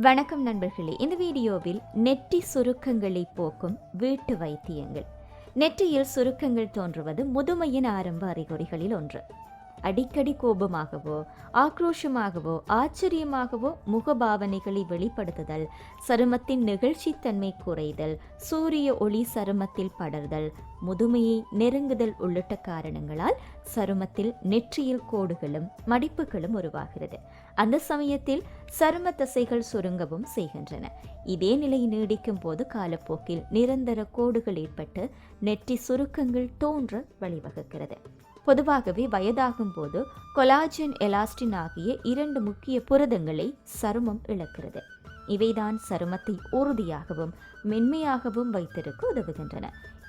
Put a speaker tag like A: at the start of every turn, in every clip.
A: வணக்கம் நண்பர்களே. இந்த வீடியோவில் நெற்றி சுருக்கங்களை போக்கும் வீட்டு வைத்தியங்கள். நெற்றியில் சுருக்கங்கள் தோன்றுவது முதுமையின் ஆரம்ப அறிகுறிகளில் ஒன்று. அடிக்கடி கோபமாகவோ ஆக்ரோஷமாகவோ ஆச்சரியமாகவோ முகபாவனைகளை வெளிப்படுத்துதல், சருமத்தின் நெகிழ்ச்சித்தன்மை குறைதல், சூரிய ஒளி சருமத்தில் படர்தல், முதுமையை நெருங்குதல் உள்ளிட்ட காரணங்களால் சருமத்தில் நெற்றியில் கோடுகளும் மடிப்புகளும் உருவாகிறது. அந்த சமயத்தில் சரும தசைகள் சுருங்கவும் செய்கின்றன. இதே நிலை நீடிக்கும் போது காலப்போக்கில் நிரந்தர கோடுகள் ஏற்பட்டு நெற்றி சுருக்கங்கள் தோன்ற வழிவகுக்கிறது. பொதுவாகவே வயதாகும் போது கொலாஜன், எலாஸ்டின் ஆகிய 2 முக்கிய புரதங்களை சருமம் இழக்கிறது. இவைதான் சருமத்தை உறுதியாகவும் மென்மையாகவும் வைத்திருக்க உதவுகின்றன.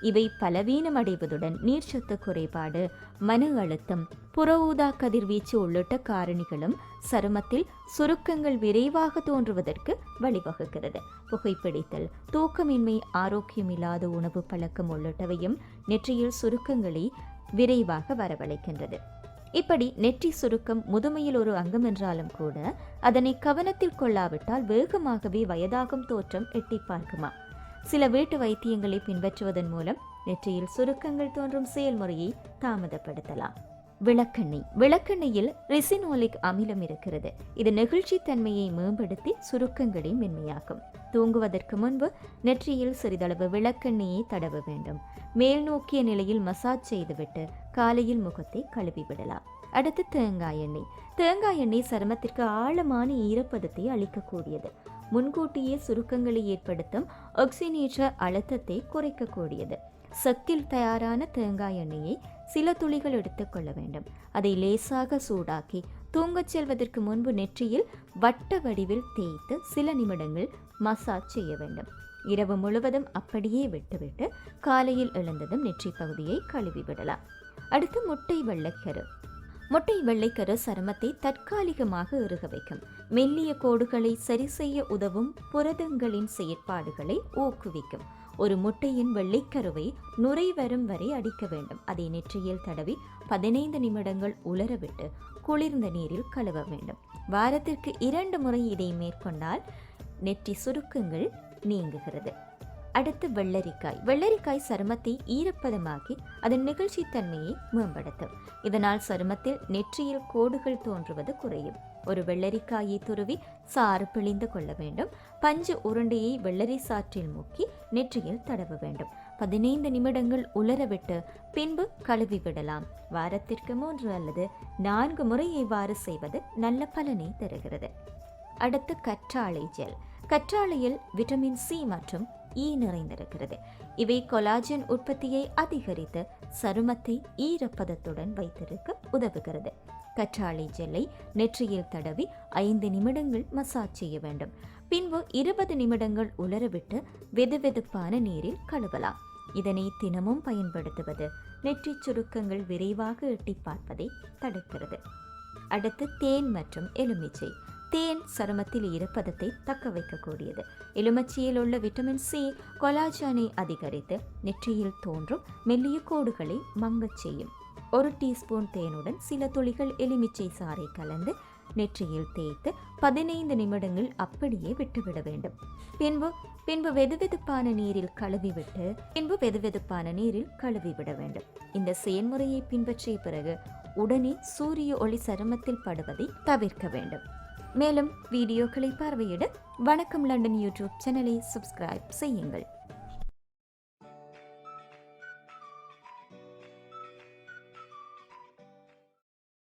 A: இவை பலவீனம் அடைவதுடன் நீர்ச்சத்து குறைபாடு, மன அழுத்தம், புற ஊதா கதிர்வீச்சு உள்ளிட்ட காரணிகளும் சருமத்தில் சுருக்கங்கள் விரைவாக தோன்றுவதற்கு வழிவகுக்கிறது. புகைப்பிடித்தல், தூக்கமின்மை, ஆரோக்கியமில்லாத உணவு பழக்கம் உள்ளிட்டவையும் நெற்றியில் சுருக்கங்களை விரைவாக வரவழைக்கின்றது. இப்படி நெற்றி சுருக்கம் முதுமையில் ஒரு அங்கம் என்றாலும் கூட அதனை கவனத்தில் கொள்ளாவிட்டால் வேகமாகவே வயதாகும் தோற்றம் எட்டி பார்க்குமா. சில வீட்டு வைத்தியங்களை பின்பற்றுவதன் மூலம் நெற்றியில் சுருக்கங்கள் தோன்றும் செயல்முறையை தாமதப்படுத்தலாம். விளக்கெண்ணெய். விளக்கெண்ணெயில் ரிசினோலிக் அமிலம் இருக்கிறது. இது நெகிழ்ச்சித்தன்மையை மேம்படுத்தி சுருக்கங்களை மென்மையாக்கும். தூங்குவதற்கு முன்பு நெற்றியில் சிறிதளவு விளக்கெண்ணெயை தடவ வேண்டும். மேல் நோக்கிய நிலையில் மசாஜ் செய்துவிட்டு காலையில் முகத்தை கழுவி விடலாம். அடுத்து தேங்காய் எண்ணெய். தேங்காய் எண்ணெய் சருமத்திற்கு ஆழமான ஈரப்பதத்தை அளிக்கக்கூடியது. முன்கூட்டியே சுருக்கங்களை ஏற்படுத்தும் ஆக்சிஜனேற்ற அழுத்தத்தை குறைக்கக்கூடியது. சக்கில் தயாரான தேங்காய் எண்ணெயை சில துளிகள் எடுத்துக்கொள்ள வேண்டும். அதை லேசாக சூடாக்கி தூங்கச் செல்வதற்கு முன்பு நெற்றியில் வட்ட வடிவில் தேய்த்து சில நிமிடங்கள் மசாஜ் செய்ய வேண்டும். இரவு முழுவதும் அப்படியே விட்டுவிட்டு காலையில் எழுந்ததும் நெற்றி பகுதியை கழுவி விடலாம். அடுத்து முட்டை வெள்ளைக்கரு. முட்டை வெள்ளைக்கரு சருமத்தை தற்காலிகமாக இறுக வைக்கும். மெல்லிய கோடுகளை சரி செய்ய உதவும் புரதங்களின் செயற்பாடுகளை ஊக்குவிக்கும். ஒரு முட்டையின் வெள்ளைக்கருவை நுரை வரும் வரை அடிக்க வேண்டும். அதை நெற்றியில் தடவி 15 நிமிடங்கள் உலரவிட்டு குளிர்ந்த நீரில் கழுவ வேண்டும். வாரத்திற்கு 2 முறை இதை மேற்கொண்டால் நெற்றி சுருக்கங்கள் நீங்குகிறது. அடுத்து வெள்ளரிக்காய். வெள்ளரிக்காய் சருமத்தை ஈரப்பதமாக்கி அதன் நெகிழ்ச்சித்தன்மையை மேம்படுத்தும். இதனால் சருமத்தில் நெற்றியில் கோடுகள் தோன்றுவது குறையும். ஒரு வெள்ளரிக்காயை துருவி சாறு பிழிந்து கொள்ள வேண்டும். பஞ்சு உருண்டையை வெள்ளரி சாற்றில் முக்கி நெற்றியில் தடவ வேண்டும். 15 நிமிடங்கள் உலரவிட்டு பின்பு கழுவி விடலாம். வாரத்திற்கு 3 அல்லது 4 முறை இவ்வாறு செய்வது நல்ல பலனை தருகிறது. அடுத்து கற்றாழை ஜெல். கற்றாழையில் விட்டமின் சி மற்றும் ஈ நிறைந்திருக்கிறது. இவை கொலாஜன் உற்பத்தியை அதிகரித்து சருமத்தை ஈரப்பதத்துடன் வைத்திருக்க உதவுகிறது. கற்றாழை ஜெல்லை நெற்றியில் தடவி 5 நிமிடங்கள் மசாஜ் செய்ய வேண்டும். பின்பு 20 நிமிடங்கள் உலரவிட்டு வெதுவெதுப்பான நீரில் கழுவலாம். இதனை தினமும் பயன்படுத்துவது நெற்றி சுருக்கங்கள் விரைவாக எட்டி பார்ப்பதை தடுக்கிறது. அடுத்து தேன் மற்றும் எலுமிச்சை. தேன் சருமத்தில் ஈரப்பதத்தை தக்க வைக்கக்கூடியது. எலுமிச்சையில் உள்ள விட்டமின் சி கொலாஜனை அதிகரித்து நெற்றியில் தோன்றும் மெல்லிய கோடுகளை மங்கச் செய்யும். 1 டீஸ்பூன் தேனுடன் சில துளிகள் எலுமிச்சை சாறை கலந்து நெற்றியில் தேய்த்து 15 நிமிடங்கள் அப்படியே விட்டுவிட வேண்டும். பின்பு வெதுவெதுப்பான நீரில் கழுவி விட வேண்டும். இந்த செயல்முறையை பின்பற்றிய பிறகு உடனே சூரிய ஒளி சருமத்தில் படுவதை தவிர்க்க வேண்டும். மேலும் வீடியோக்களை பார்வையிட வணக்கம் லண்டன் யூடியூப் சேனலை சப்ஸ்கிரைப் செய்யுங்கள்.